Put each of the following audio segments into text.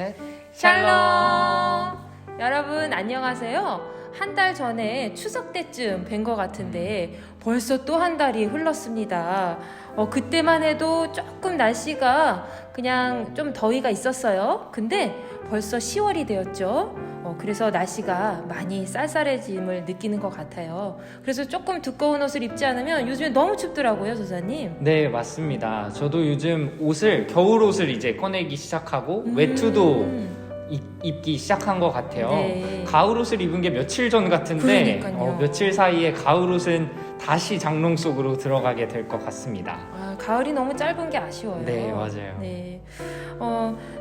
셋. 샬롬! 여러분 안녕하세요. 한 달 전에 추석 때쯤 뵌 것 같은데 벌써 또 한 달이 흘렀습니다. 그때만 해도 조금 날씨가 그냥 좀 더위가 있었어요. 근데 벌써 10월이 되었죠. 그래서 날씨가 많이 쌀쌀해짐을 느끼는 것 같아요. 그래서 조금 두꺼운 옷을 입지 않으면 요즘에 너무 춥더라고요, 조사님. 네, 맞습니다. 저도 요즘 겨울 옷을 이제 꺼내기 시작하고 외투도 입기 시작한 것 같아요. 네. 가을 옷을 입은 게 며칠 전 같은데 그러니까요. 며칠 사이에 가을 옷은 다시 장롱 속으로 들어가게 될 것 같습니다. 가을이 너무 짧은 게 아쉬워요. 네, 맞아요. 네.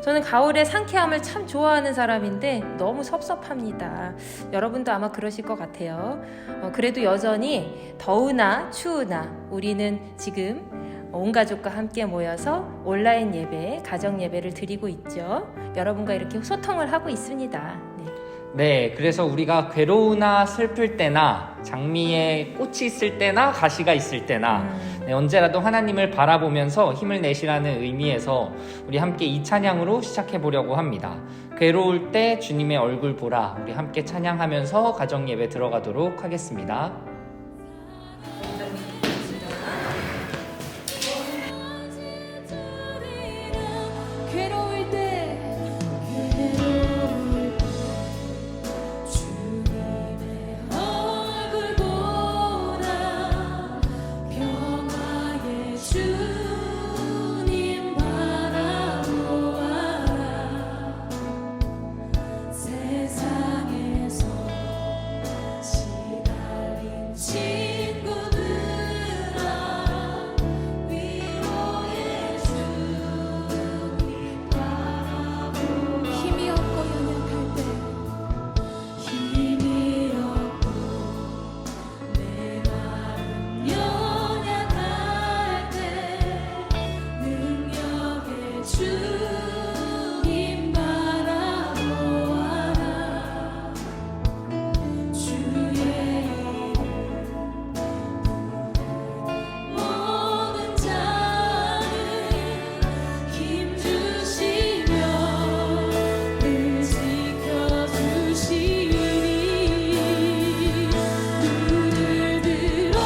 저는 가을의 상쾌함을 참 좋아하는 사람인데 너무 섭섭합니다. 여러분도 아마 그러실 것 같아요. 그래도 여전히 더우나 추우나 우리는 지금 온 가족과 함께 모여서 온라인 예배, 가정 예배를 드리고 있죠. 여러분과 이렇게 소통을 하고 있습니다. 네, 그래서 우리가 괴로우나 슬플 때나 장미에 꽃이 있을 때나 가시가 있을 때나 언제라도 하나님을 바라보면서 힘을 내시라는 의미에서 우리 함께 이 찬양으로 시작해 보려고 합니다. 괴로울 때 주님의 얼굴 보라. 우리 함께 찬양하면서 가정 예배 들어가도록 하겠습니다. 괴로울 때 주님의 얼굴 보라 평화의 주님 바라보아라 세상에서 시달린 친구들아 위로의 주님 바라보라 힘이 없고 연약할 때 힘이 없고 내 마음 연약할 때 능력의 주님 바라보아라 주의 이름 모든 자는 힘주시며 늘 지켜주시니 눈을 들어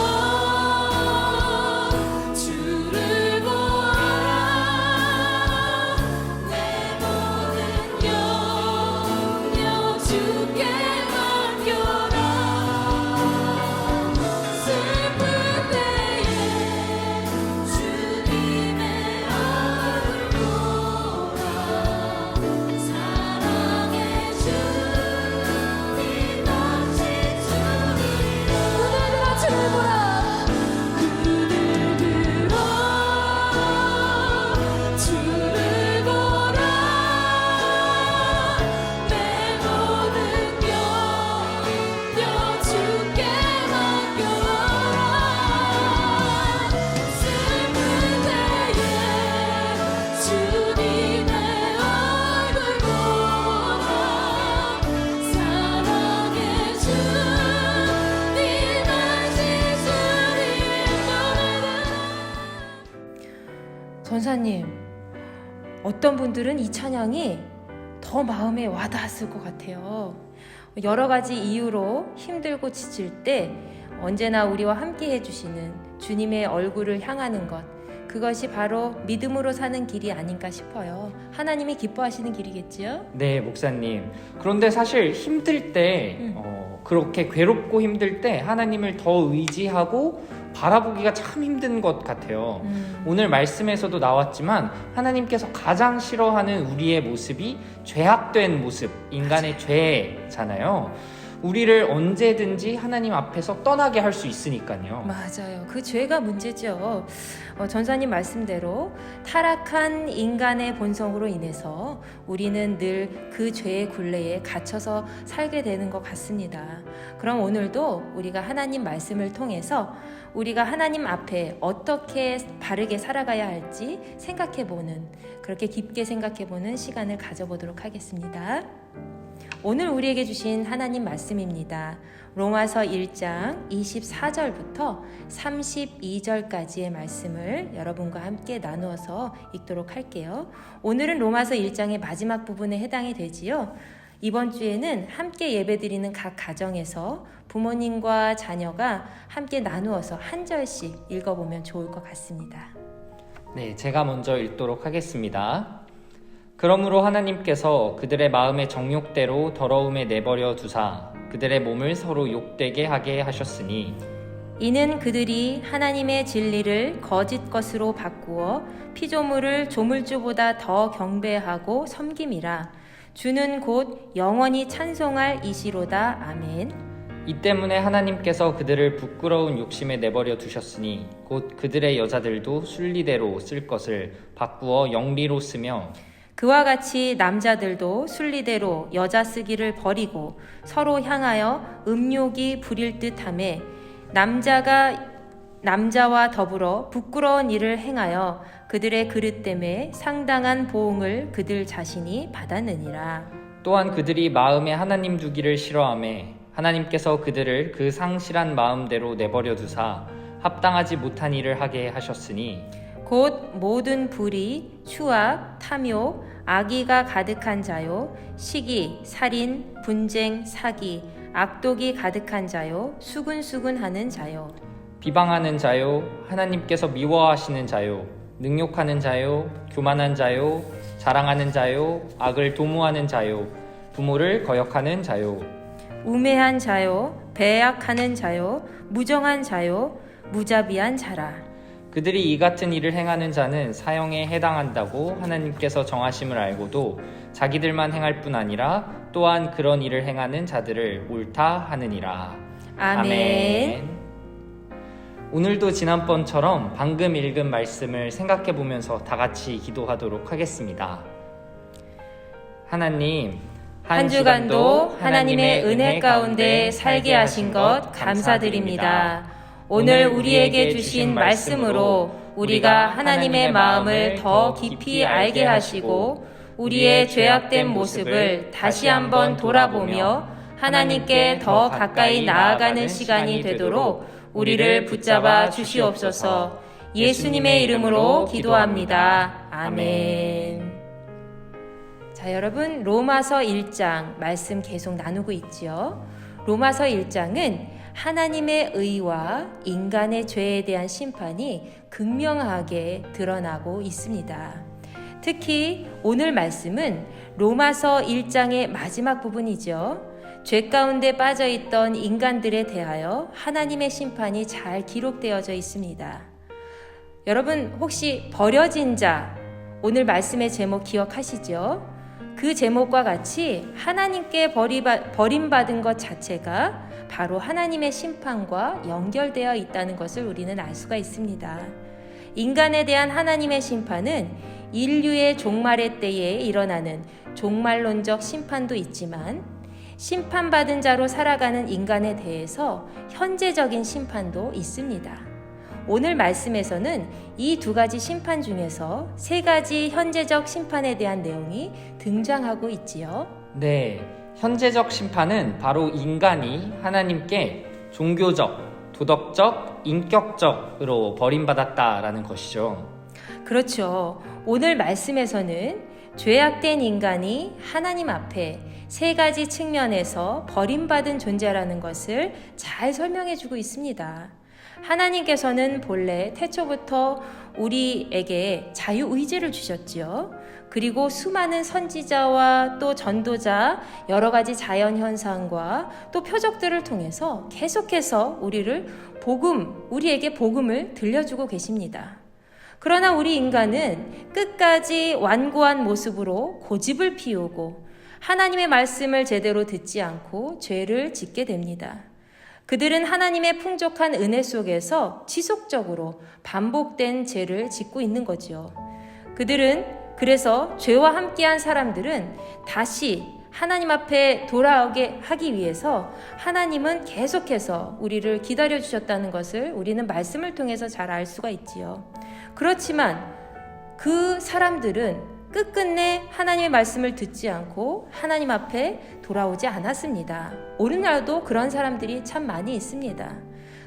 주를 보아라 내 모든 염려 주께 맡겨라 슬픈 때에 주님의 얼굴 보라 사랑의 주님 다시 주리라 눈을 들어 주를 보라 내 모든 염려 주께 맡겨라 슬픈 때에 주님의 얼굴 보라 사랑의 주님 다시 주리라 전사님, 어떤 분들은 이 찬양이 더 마음에 와닿았을 것 같아요. 여러 가지 이유로 힘들고 지칠 때 언제나 우리와 함께 해주시는 주님의 얼굴을 향하는 것, 그것이 바로 믿음으로 사는 길이 아닌가 싶어요. 하나님이 기뻐하시는 길이겠지요? 네, 목사님. 그런데 사실 힘들 때 그렇게 괴롭고 힘들 때 하나님을 더 의지하고 바라보기가 참 힘든 것 같아요. 오늘 말씀에서도 나왔지만 하나님께서 가장 싫어하는 우리의 모습이 죄악된 모습, 인간의 죄잖아요. 우리를 언제든지 하나님 앞에서 떠나게 할 수 있으니까요. 맞아요. 그 죄가 문제죠. 전사님 말씀대로 타락한 인간의 본성으로 인해서 우리는 늘 그 죄의 굴레에 갇혀서 살게 되는 것 같습니다. 그럼 오늘도 우리가 하나님 말씀을 통해서 우리가 하나님 앞에 어떻게 바르게 살아가야 할지 생각해보는, 그렇게 깊게 생각해보는 시간을 가져보도록 하겠습니다. 오늘 우리에게 주신 하나님 말씀입니다. 로마서 1장 24절부터 32절까지의 말씀을 여러분과 함께 나누어서 읽도록 할게요. 오늘은 로마서 1장의 마지막 부분에 해당이 되지요. 이번 주에는 함께 예배드리는 각 가정에서 부모님과 자녀가 함께 나누어서 한 절씩 읽어보면 좋을 것 같습니다. 네, 제가 먼저 읽도록 하겠습니다. 그러므로 하나님께서 그들의 마음의 정욕대로 더러움에 내버려 두사 그들의 몸을 서로 욕되게 하게 하셨으니 이는 그들이 하나님의 진리를 거짓 것으로 바꾸어 피조물을 조물주보다 더 경배하고 섬김이라. 주는 곧 영원히 찬송할 이시로다. 아멘. 이 때문에 하나님께서 그들을 부끄러운 욕심에 내버려 두셨으니 곧 그들의 여자들도 순리대로 쓸 것을 바꾸어 영리로 쓰며 그와 같이 남자들도 순리대로 여자 쓰기를 버리고 서로 향하여 음욕이 부릴 듯하며 남자가 남자와 더불어 부끄러운 일을 행하여 그들의 그릇됨에 상당한 보응을 그들 자신이 받았느니라. 또한 그들이 마음에 하나님 두기를 싫어하매 하나님께서 그들을 그 상실한 마음대로 내버려 두사 합당하지 못한 일을 하게 하셨으니 곧 모든 불의, 추악, 탐욕, 악의가 가득한 자요, 시기, 살인, 분쟁, 사기, 악독이 가득한 자요, 수근수근하는 자요, 비방하는 자요, 하나님께서 미워하시는 자요, 능욕하는 자요, 교만한 자요, 자랑하는 자요, 악을 도모하는 자요, 부모를 거역하는 자요, 우매한 자요, 배약하는 자요, 무정한 자요, 무자비한 자라. 그들이 이 같은 일을 행하는 자는 사형에 해당한다고 하나님께서 정하심을 알고도 자기들만 행할 뿐 아니라 또한 그런 일을 행하는 자들을 옳다 하느니라. 아멘. 오늘도 지난번처럼 방금 읽은 말씀을 생각해 보면서 다 같이 기도하도록 하겠습니다. 하나님, 한 주간도 하나님의 은혜 가운데 살게 하신 것 감사드립니다. 오늘 우리에게 주신 말씀으로 우리가 하나님의 마음을 더 깊이 알게 하시고 우리의 죄악된 모습을 다시 한번 돌아보며 하나님께 더 가까이 나아가는 시간이 되도록 우리를 붙잡아 주시옵소서. 예수님의 이름으로 기도합니다. 아멘. 자, 여러분, 로마서 1장 말씀 계속 나누고 있지요. 로마서 1장은 하나님의 의와 인간의 죄에 대한 심판이 극명하게 드러나고 있습니다. 특히 오늘 말씀은 로마서 1장의 마지막 부분이죠. 죄 가운데 빠져있던 인간들에 대하여 하나님의 심판이 잘 기록되어져 있습니다. 여러분, 혹시 버려진 자, 오늘 말씀의 제목 기억하시죠? 그 제목과 같이 하나님께 버림받은 것 자체가 바로 하나님의 심판과 연결되어 있다는 것을 우리는 알 수가 있습니다. 인간에 대한 하나님의 심판은 인류의 종말의 때에 일어나는 종말론적 심판도 있지만 심판받은 자로 살아가는 인간에 대해서 현재적인 심판도 있습니다. 오늘 말씀에서는 이 두 가지 심판 중에서 세 가지 현재적 심판에 대한 내용이 등장하고 있지요. 네, 현재적 심판은 바로 인간이 하나님께 종교적, 도덕적, 인격적으로 버림받았다라는 것이죠. 그렇죠. 오늘 말씀에서는 죄악된 인간이 하나님 앞에 세 가지 측면에서 버림받은 존재라는 것을 잘 설명해주고 있습니다. 하나님께서는 본래 태초부터 우리에게 자유의지를 주셨지요. 그리고 수많은 선지자와 또 전도자, 여러 가지 자연현상과 또 표적들을 통해서 계속해서 우리에게 복음을 들려주고 계십니다. 그러나 우리 인간은 끝까지 완고한 모습으로 고집을 피우고 하나님의 말씀을 제대로 듣지 않고 죄를 짓게 됩니다. 그들은 하나님의 풍족한 은혜 속에서 지속적으로 반복된 죄를 짓고 있는 거죠. 그래서 죄와 함께한 사람들은 다시 하나님 앞에 돌아오게 하기 위해서 하나님은 계속해서 우리를 기다려주셨다는 것을 우리는 말씀을 통해서 잘 알 수가 있지요. 그렇지만 그 사람들은 끝끝내 하나님의 말씀을 듣지 않고 하나님 앞에 돌아오지 않았습니다. 오늘날도 그런 사람들이 참 많이 있습니다.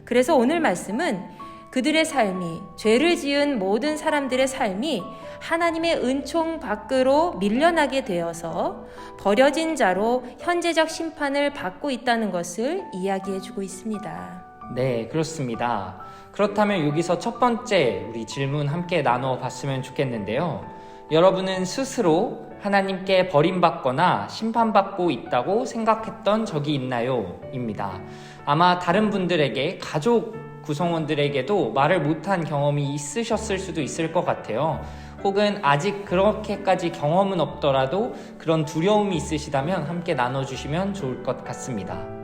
그래서 오늘 말씀은 그들의 삶이, 죄를 지은 모든 사람들의 삶이 하나님의 은총 밖으로 밀려나게 되어서 버려진 자로 현재적 심판을 받고 있다는 것을 이야기해주고 있습니다. 네, 그렇습니다. 그렇다면 여기서 첫 번째 우리 질문 함께 나눠봤으면 좋겠는데요. 여러분은 스스로 하나님께 버림받거나 심판받고 있다고 생각했던 적이 있나요? 입니다. 아마 다른 분들에게, 가족 구성원들에게도 말을 못한 경험이 있으셨을 수도 있을 것 같아요. 혹은 아직 그렇게까지 경험은 없더라도 그런 두려움이 있으시다면 함께 나눠주시면 좋을 것 같습니다.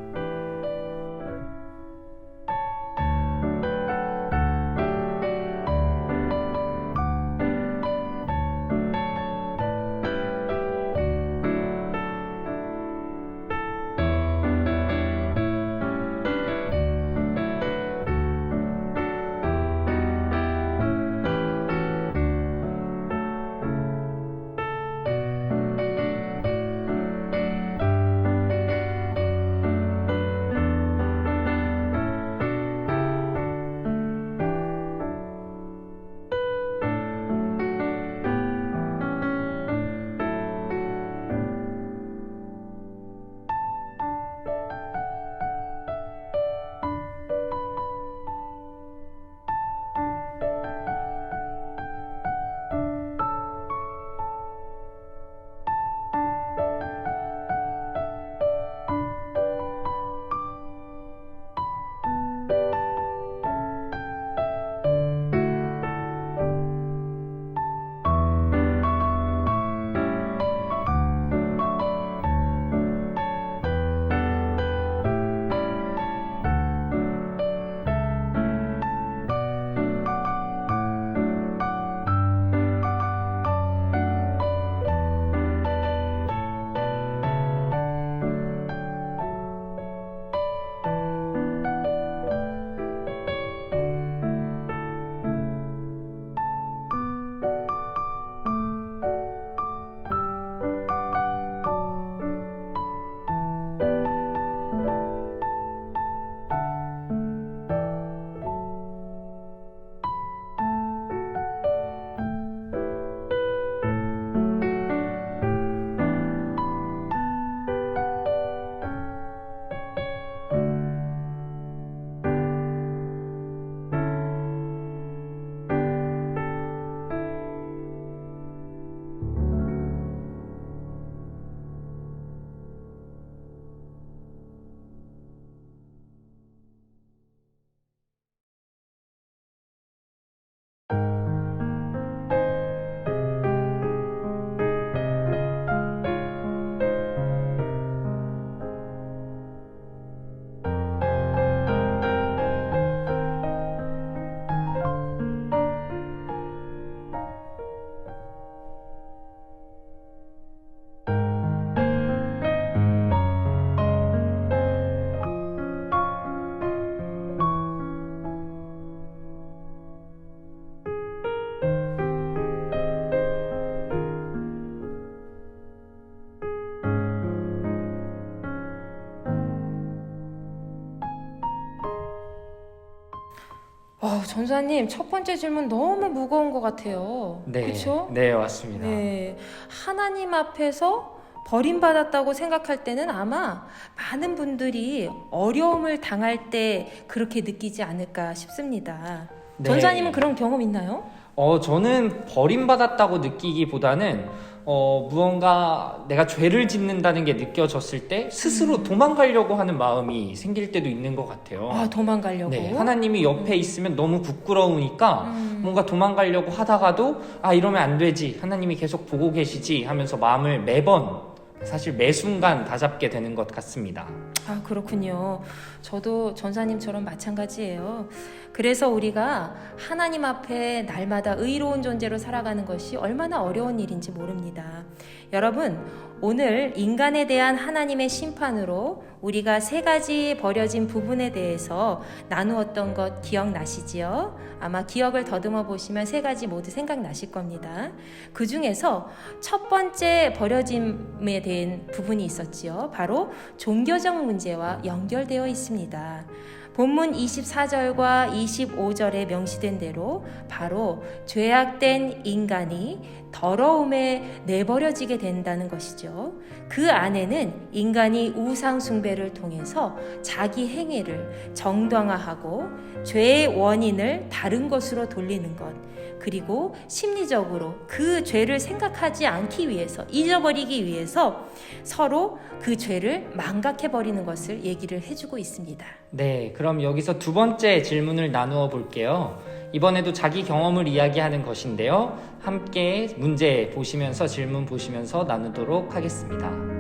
전사님, 첫 번째 질문 너무 무거운 것 같아요. 네, 그렇죠? 네, 맞습니다. 네, 하나님 앞에서 버림받았다고 생각할 때는 아마 많은 분들이 어려움을 당할 때 그렇게 느끼지 않을까 싶습니다. 네. 전사님은 그런 경험 있나요? 저는 버림받았다고 느끼기보다는 무언가 내가 죄를 짓는다는 게 느껴졌을 때 스스로 도망가려고 하는 마음이 생길 때도 있는 것 같아요. 아, 도망가려고? 네, 하나님이 옆에 있으면 너무 부끄러우니까 뭔가 도망가려고 하다가도 이러면 안 되지, 하나님이 계속 보고 계시지 하면서 마음을 매번, 사실 매 순간 다잡게 되는 것 같습니다. 아, 그렇군요. 저도 전사님처럼 마찬가지예요. 그래서 우리가 하나님 앞에 날마다 의로운 존재로 살아가는 것이 얼마나 어려운 일인지 모릅니다. 여러분, 오늘 인간에 대한 하나님의 심판으로 우리가 세 가지 버려진 부분에 대해서 나누었던 것 기억나시지요? 아마 기억을 더듬어 보시면 세 가지 모두 생각나실 겁니다. 그 중에서 첫 번째 버려짐에 대한 부분이 있었지요. 바로 종교적 문제와 연결되어 있습니다. 본문 24절과 25절에 명시된 대로 바로 죄악된 인간이 더러움에 내버려지게 된다는 것이죠. 그 안에는 인간이 우상 숭배를 통해서 자기 행위를 정당화하고 죄의 원인을 다른 것으로 돌리는 것, 그리고 심리적으로 그 죄를 생각하지 않기 위해서, 잊어버리기 위해서 서로 그 죄를 망각해버리는 것을 얘기를 해주고 있습니다. 네, 그럼 여기서 두 번째 질문을 나누어 볼게요. 이번에도 자기 경험을 이야기하는 것인데요. 함께 문제 보시면서 질문 보시면서 나누도록 하겠습니다.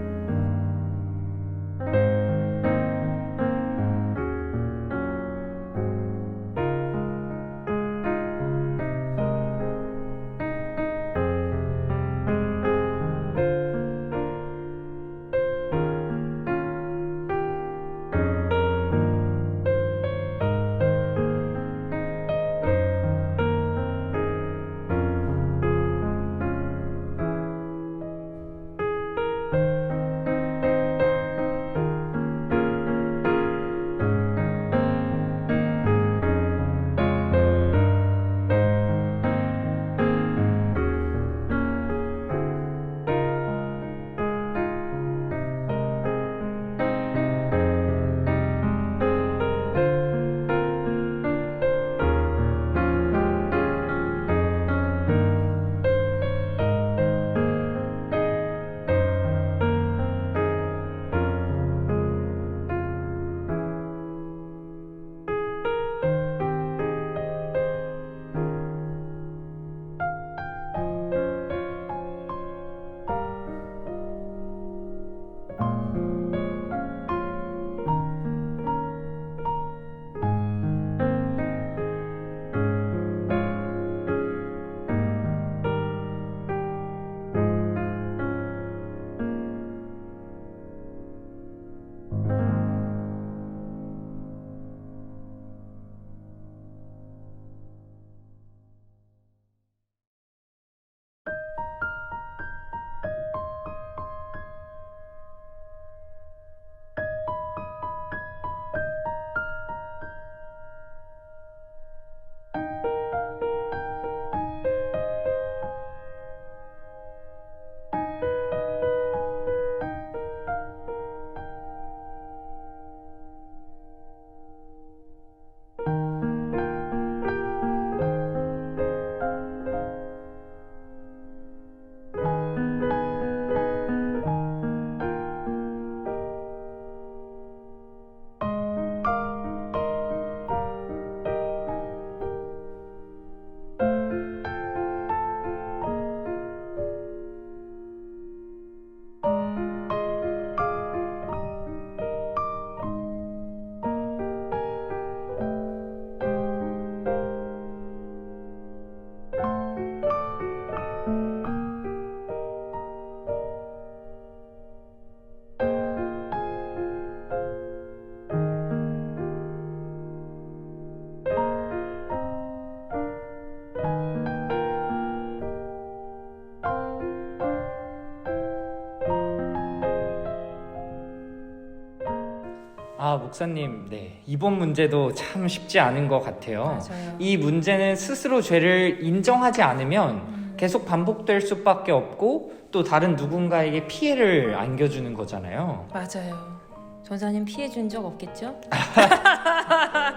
목사님, 네, 이번 문제도 참 쉽지 않은 것 같아요. 맞아요. 이 문제는 스스로 죄를 인정하지 않으면 계속 반복될 수밖에 없고 또 다른 누군가에게 피해를 안겨주는 거잖아요. 맞아요. 전사님 피해 준 적 없겠죠?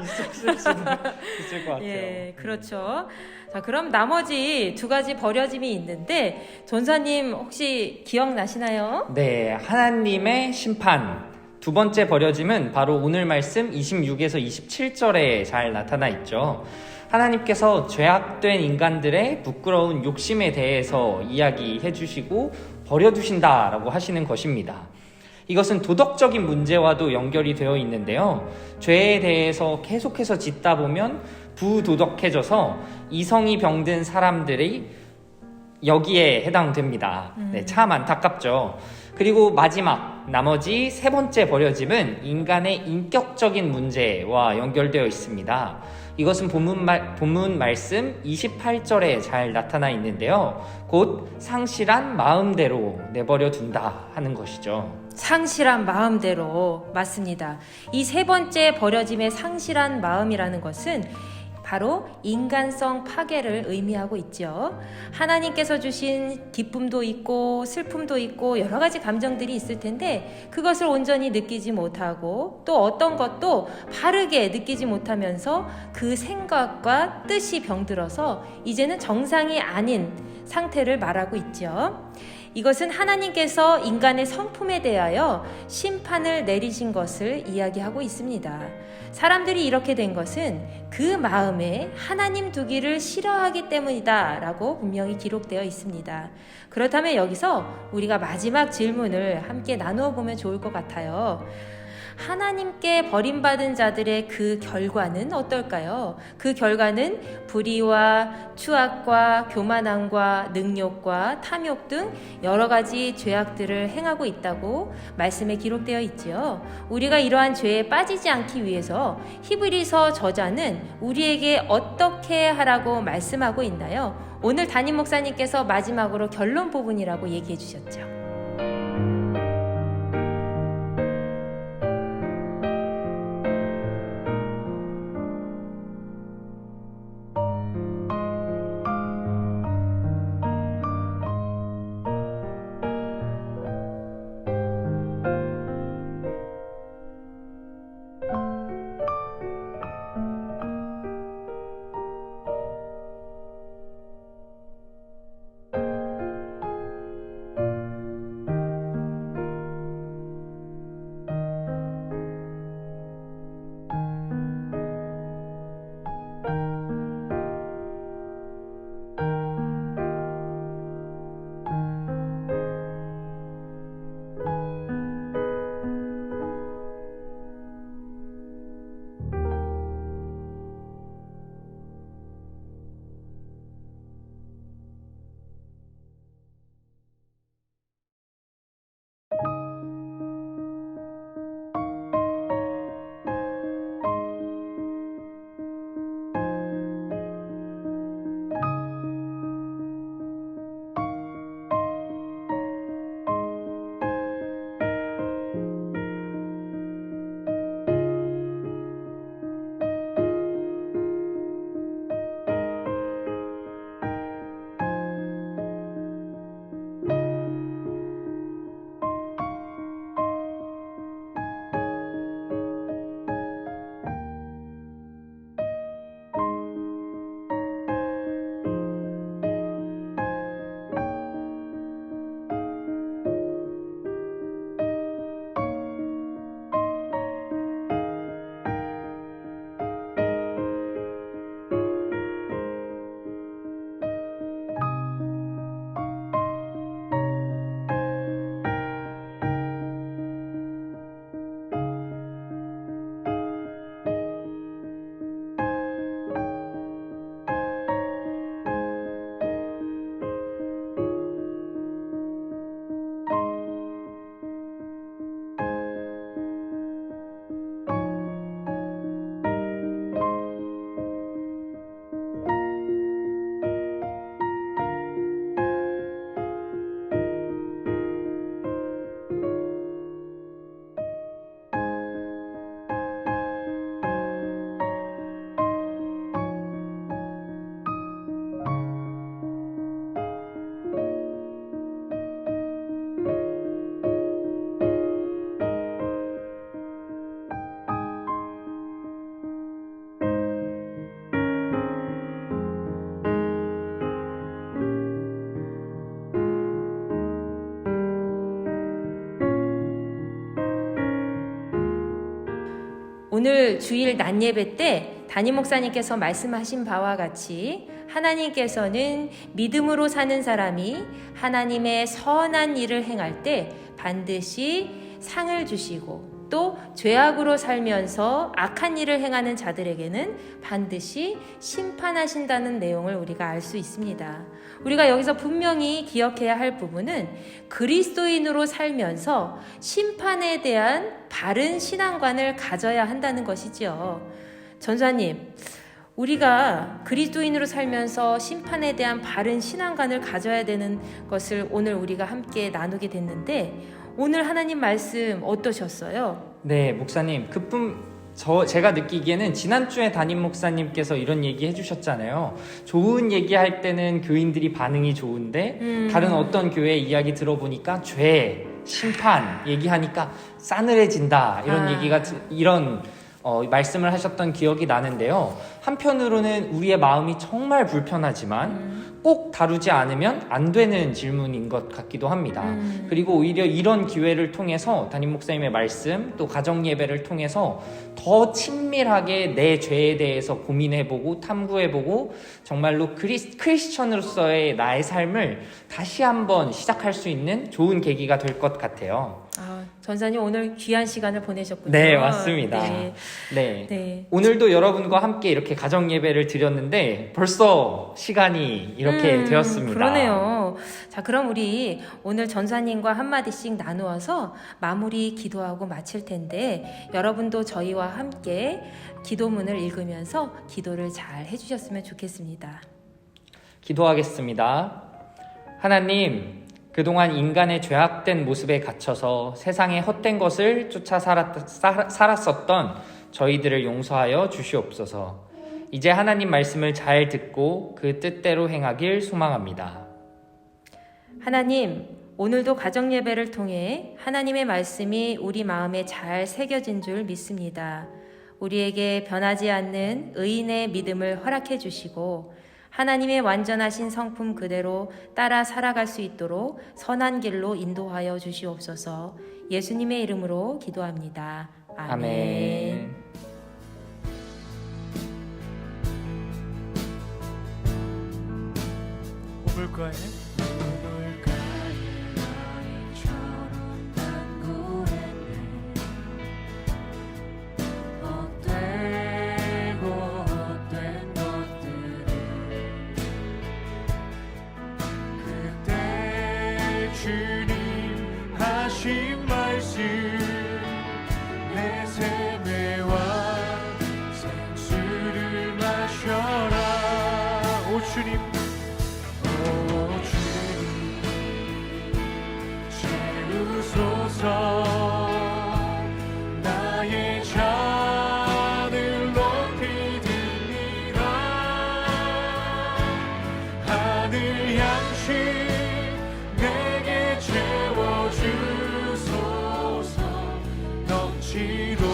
있을 수도 있을 것 같아요. 예, 그렇죠. 자, 그럼 나머지 두 가지 버려짐이 있는데 전사님 혹시 기억나시나요? 네, 하나님의 심판. 두 번째 버려짐은 바로 오늘 말씀 26에서 27절에 잘 나타나 있죠. 하나님께서 죄악된 인간들의 부끄러운 욕심에 대해서 이야기해 주시고 버려두신다라고 하시는 것입니다. 이것은 도덕적인 문제와도 연결이 되어 있는데요. 죄에 대해서 계속해서 짓다 보면 부도덕해져서 이성이 병든 사람들이 여기에 해당됩니다. 네, 참 안타깝죠. 그리고 마지막 나머지 세 번째 버려짐은 인간의 인격적인 문제와 연결되어 있습니다. 이것은 본문 말씀 28절에 잘 나타나 있는데요. 곧 상실한 마음대로 내버려 둔다 하는 것이죠. 상실한 마음대로, 맞습니다. 이 세 번째 버려짐의 상실한 마음이라는 것은 바로 인간성 파괴를 의미하고 있죠. 하나님께서 주신 기쁨도 있고 슬픔도 있고 여러 가지 감정들이 있을 텐데 그것을 온전히 느끼지 못하고 또 어떤 것도 바르게 느끼지 못하면서 그 생각과 뜻이 병들어서 이제는 정상이 아닌 상태를 말하고 있죠. 이것은 하나님께서 인간의 성품에 대하여 심판을 내리신 것을 이야기하고 있습니다. 사람들이 이렇게 된 것은 그 마음에 하나님 두기를 싫어하기 때문이다 라고 분명히 기록되어 있습니다. 그렇다면 여기서 우리가 마지막 질문을 함께 나누어 보면 좋을 것 같아요. 하나님께 버림받은 자들의 그 결과는 어떨까요? 그 결과는 불의와 추악과 교만함과 능욕과 탐욕 등 여러 가지 죄악들을 행하고 있다고 말씀에 기록되어 있지요. 우리가 이러한 죄에 빠지지 않기 위해서 히브리서 저자는 우리에게 어떻게 하라고 말씀하고 있나요? 오늘 담임 목사님께서 마지막으로 결론 부분이라고 얘기해 주셨죠. 오늘 주일 낮 예배 때 담임 목사님께서 말씀하신 바와 같이 하나님께서는 믿음으로 사는 사람이 하나님의 선한 일을 행할 때 반드시 상을 주시고 또 죄악으로 살면서 악한 일을 행하는 자들에게는 반드시 심판하신다는 내용을 우리가 알 수 있습니다. 우리가 여기서 분명히 기억해야 할 부분은 그리스도인으로 살면서 심판에 대한 바른 신앙관을 가져야 한다는 것이지요. 전사님, 우리가 그리스도인으로 살면서 심판에 대한 바른 신앙관을 가져야 되는 것을 오늘 우리가 함께 나누게 됐는데, 오늘 하나님 말씀 어떠셨어요? 네, 목사님. 제가 느끼기에는 지난주에 담임 목사님께서 이런 얘기 해주셨잖아요. 좋은 얘기할 때는 교인들이 반응이 좋은데 다른 어떤 교회 이야기 들어보니까 죄, 심판 얘기하니까 싸늘해진다. 이런 말씀을 하셨던 기억이 나는데요. 한편으로는 우리의 마음이 정말 불편하지만 꼭 다루지 않으면 안 되는 질문인 것 같기도 합니다. 그리고 오히려 이런 기회를 통해서 담임 목사님의 말씀, 또 가정 예배를 통해서 더 친밀하게 내 죄에 대해서 고민해보고 탐구해보고 정말로 크리스천으로서의 나의 삶을 다시 한번 시작할 수 있는 좋은 계기가 될 것 같아요. 전사님 오늘 귀한 시간을 보내셨군요. 네, 맞습니다. 네. 네. 오늘도 여러분과 함께 이렇게 가정 예배를 드렸는데 벌써 시간이 이렇게 되었습니다. 그러네요. 자, 그럼 우리 오늘 전사님과 한마디씩 나누어서 마무리 기도하고 마칠 텐데, 여러분도 저희와 함께 기도문을 읽으면서 기도를 잘 해주셨으면 좋겠습니다. 기도하겠습니다. 하나님, 그동안 인간의 죄악된 모습에 갇혀서 세상의 헛된 것을 쫓아 살았었던 저희들을 용서하여 주시옵소서. 이제 하나님 말씀을 잘 듣고 그 뜻대로 행하길 소망합니다. 하나님, 오늘도 가정 예배를 통해 하나님의 말씀이 우리 마음에 잘 새겨진 줄 믿습니다. 우리에게 변하지 않는 의인의 믿음을 허락해 주시고 하나님의 완전하신 성품 그대로 따라 살아갈 수 있도록 선한 길로 인도하여 주시옵소서. 예수님의 이름으로 기도합니다. 아멘. 우물가에 주님 하신 말씀 내 세매와 생수를 마셔라. 오 주님, 오 주님 채우소서. 나의 잔을 높이 듭니다. 하늘 양식 채워주소서. 넘치도록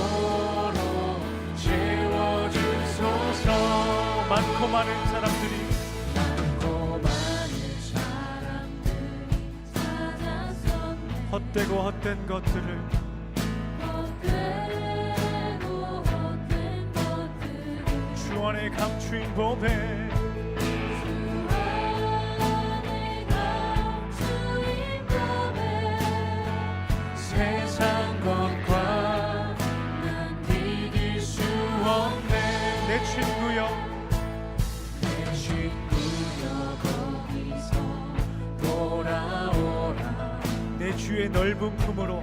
채워주소서. 많고 많은 사람들이 헛되고 헛된 것들을 주 안에 감추인 보배 세상 것과 난 비길 수 없네. 내 친구여, 내 친구여 거기서 돌아오라. 내 주의 넓은 품으로